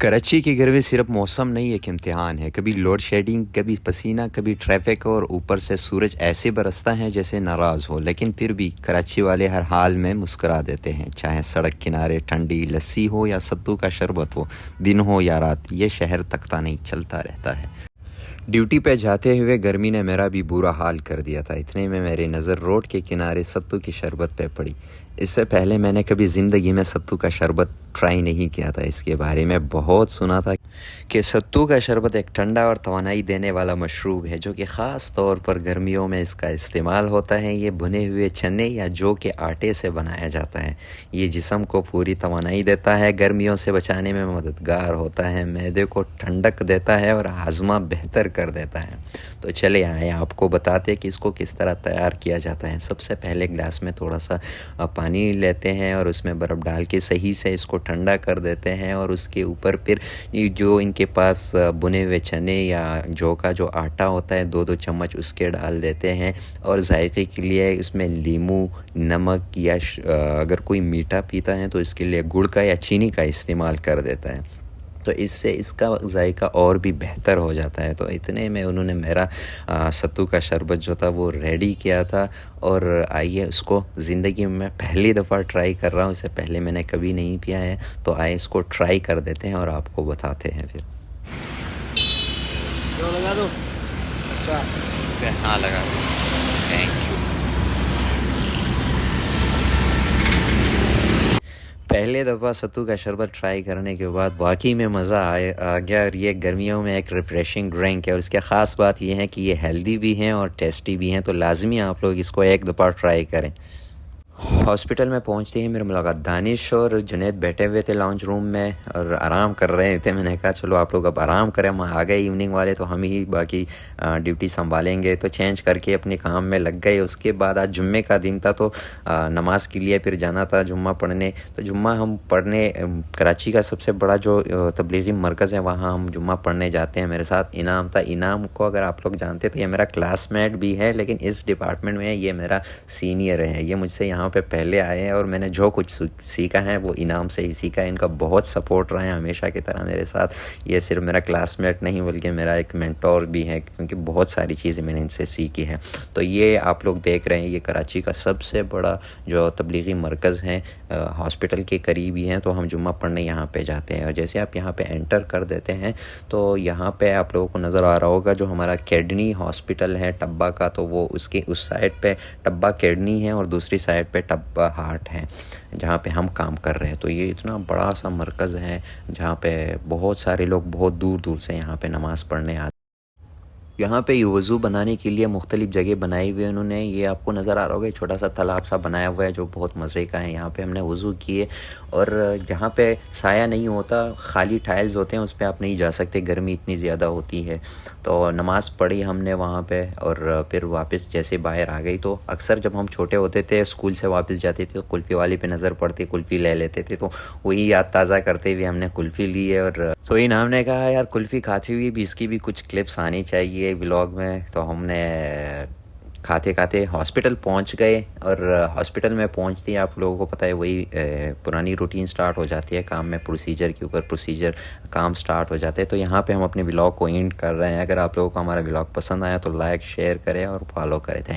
कराची की गर्मी सिर्फ मौसम नहीं एक इम्तिहान है। कभी लोड शेडिंग, कभी पसीना, कभी ट्रैफिक और ऊपर से सूरज ऐसे बरसता है जैसे नाराज़ हो। लेकिन फिर भी कराची वाले हर हाल में मुस्करा देते हैं। चाहे सड़क किनारे ठंडी लस्सी हो या सत्तू का शरबत हो, दिन हो या रात, ये शहर तकता नहीं, चलता रहता है। ड्यूटी पे जाते हुए गर्मी ने मेरा भी बुरा हाल कर दिया था। इतने में मेरी नज़र रोड के किनारे सत्तू की शरबत पे पड़ी। इससे पहले मैंने कभी ज़िंदगी में सत्तू का शरबत ट्राई नहीं किया था। इसके बारे में बहुत सुना था कि सत्तू का शरबत एक ठंडा और तवानाई देने वाला मशरूब है जो कि ख़ास तौर पर गर्मियों में इसका इस्तेमाल होता है। ये भुने हुए चने या जौ के आटे से बनाया जाता है। ये जिस्म को पूरी तवानाई देता है, गर्मियों से बचाने में मददगार होता है, मैदे को ठंडक देता है और हाजमा बेहतर कर देता है। तो चले आए आपको बताते हैं कि इसको किस तरह तैयार किया जाता है। सबसे पहले ग्लास में थोड़ा सा पानी लेते हैं और उसमें बर्फ़ डाल के सही से इसको ठंडा कर देते हैं और उसके ऊपर फिर जो इनके पास भुने हुए चने या जौ का जो आटा होता है 2-2 चम्मच उसके डाल देते हैं। और जायके के लिए इसमें नींबू, नमक या अगर कोई मीठा पीता है तो इसके लिए गुड़ का या चीनी का इस्तेमाल कर देता है। तो इससे इसका जायका और भी बेहतर हो जाता है। तो इतने में उन्होंने मेरा सत्तू का शरबत जो था वो रेडी किया था। और आइए उसको ज़िंदगी में मैं पहली दफ़ा ट्राई कर रहा हूँ। इससे पहले मैंने कभी नहीं पिया है, तो आइए इसको ट्राई कर देते हैं और आपको बताते हैं फिर। तो लगा दो। अच्छा, हाँ लगा। Thank you. पहले दफ़ा सत्तू का शरबत ट्राई करने के बाद वाकई में मज़ा आ गया। और ये गर्मियों में एक रिफ़्रेशिंग ड्रिंक है और इसकी ख़ास बात ये है कि ये हेल्दी भी हैं और टेस्टी भी हैं। तो लाजमी आप लोग इसको एक दफ़ा ट्राई करें। हॉस्पिटल में पहुंचते ही मेरी मुलाकात दानिश और जुनैद बैठे हुए थे लॉन्च रूम में और आराम कर रहे थे। मैंने कहा चलो आप लोग अब आराम करें, हम आ गए इवनिंग वाले, तो हम ही बाकी ड्यूटी संभालेंगे। तो चेंज करके अपने काम में लग गए। उसके बाद आज जुम्मे का दिन था तो नमाज के लिए फिर जाना था जुम्मा पढ़ने। तो जुम्मा हम पढ़ने कराची का सबसे बड़ा जो तबलीगी मरकज़ है वहाँ हम जुम्मा पढ़ने जाते हैं। मेरे साथ इनाम था। इनाम को अगर आप लोग जानते तो ये मेरा क्लासमेट भी है, लेकिन इस डिपार्टमेंट में ये मेरा सीनियर है। ये मुझसे यहाँ पे पहले आए हैं और मैंने जो कुछ सीखा है वो इनाम से ही सीखा है। इनका बहुत सपोर्ट रहा है हमेशा की तरह मेरे साथ। ये सिर्फ मेरा क्लासमेट नहीं बल्कि मेरा एक मेंटोर भी है, क्योंकि बहुत सारी चीज़ें मैंने इनसे सीखी है। तो ये आप लोग देख रहे हैं ये कराची का सबसे बड़ा जो तबलीगी मरकज़ है, हॉस्पिटल के करीब ही हैं। तो हम जुम्मा पढ़ने यहाँ पे जाते हैं और जैसे आप यहाँ पे एंटर कर देते हैं तो यहाँ पे आप लोगों को नज़र आ रहा होगा जो हमारा किडनी हॉस्पिटल है टब्बा का, तो वो उसके उस साइड पे टब्बा किडनी है और दूसरी साइड पे टब्बा हार्ट है जहाँ पे हम काम कर रहे हैं। तो ये इतना बड़ा सा मरकज़ है जहाँ पे बहुत सारे लोग बहुत दूर दूर से यहाँ पे नमाज़ पढ़ने आते। यहाँ पे ये वज़ू बनाने के लिए मुख्तलिफ़ जगह बनाई हुई है उन्होंने। ये आपको नज़र आ रहा होगा छोटा सा तालाब सा बनाया हुआ है जो बहुत मज़े का है। यहाँ पे हमने वज़ू किए और जहाँ पे साया नहीं होता, खाली टाइल्स होते हैं, उस पर आप नहीं जा सकते, गर्मी इतनी ज़्यादा होती है। तो नमाज़ पढ़ी हमने वहाँ पे और फिर वापस जैसे बाहर आ गई। तो अक्सर जब हम छोटे होते थे स्कूल से वापस जाते थे तो कुल्फ़ी वाली पे नज़र पड़ती, कुल्फ़ी ले लेते थे। तो वही याद ताज़ा करते हुए हमने कुल्फ़ी ली है। और तो इन हमने कहा यार कुल्फ़ी खाती हुई भी इसकी भी कुछ क्लिप्स आनी चाहिए व्लॉग में। तो हमने खाते खाते हॉस्पिटल पहुंच गए और हॉस्पिटल में पहुंचते ही आप लोगों को पता है वही पुरानी रूटीन स्टार्ट हो जाती है काम में, प्रोसीजर के ऊपर प्रोसीजर काम स्टार्ट हो जाते हैं। तो यहाँ पे हम अपने व्लॉग को एंड कर रहे हैं। अगर आप लोगों को हमारा व्लॉग पसंद आया तो लाइक शेयर करें और फॉलो करें। थैंक